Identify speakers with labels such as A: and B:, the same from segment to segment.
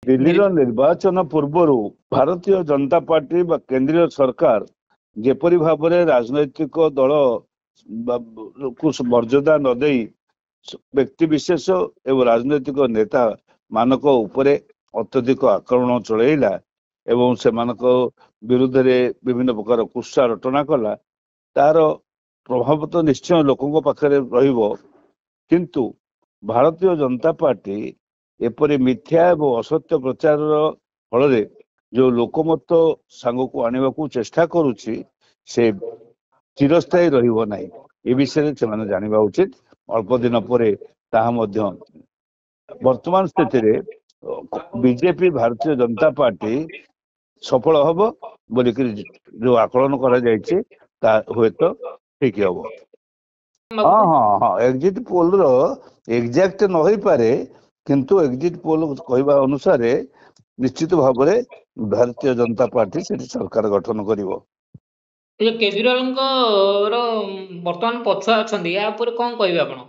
A: दिल्लीर निर्वाचन पूर्वर भारतीय जनता पार्टी बा केंद्रीय सरकार जेपरी भाव में राजनैतिक दल को मर्यादा न दे व्यक्ति विशेष एवं राजनैतिक नेता मानक उपरे अत्यधिक आक्रमण चलैला एवं से विरुद्ध रे विभिन्न प्रकार कुत्सा रटना कला तार प्रभाव तो निश्चय लोकों पाखे रहिबो किंतु भारतीय जनता पार्टी एपरी मिथ्या एवं असत्य प्रचार फल जो लोकमत सांग को आने को चेष्टा करुछि से चिरस्थायी रहिबो नाही ए विषय से जानिबा उचित अल्प दिन परे ताहा मध्य वर्तमान स्थिति रे बीजेपी भारतीय जनता पार्टी सफल हब बोलिक जो आकलन करा जायछि ता होय तो ठीक हबो। हाँ हाँ हाँ एग्जिट पोल रो एग्जैक्ट न होई पारे किंतु एग्जिट पोल कहवा अनुसार निश्चित भाव में भारतीय जनता पार्टी से सरकार गठन करिवो।
B: केजरीवाल वर्तमान पछुआ अछंदी या ऊपर कोन कहबे आपण?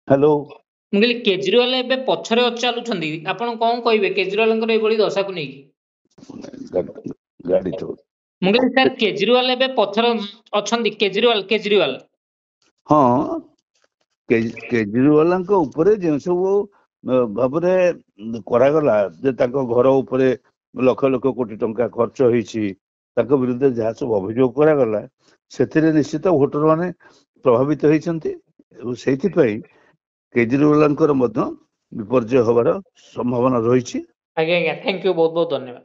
A: हेलो
B: मुगली केजरीवाल एबे पछरे चलुछंदी आपण कोन कहबे केजरीवाल ए बड़ी दशा को नहीं
A: गाड़ी तो
B: मुगली सर केजरीवाल एबे पछरे अछंदी केजरीवाल केजरीवाल
A: हाँ केजरीवाल ऊपर जो सब भाव करागला घर उपरे लक्ष लक्ष कोटी टंका खर्च होईछि विरुद्ध जहाँ सब अभियोग करागला से निश्चित भोटर माने प्रभावित होइछन्ति सेइथिपई केजरीवाल विपर्जय होबार संभावना रही।
B: आज्ञा थैंक यू बहुत बहुत धन्यवाद।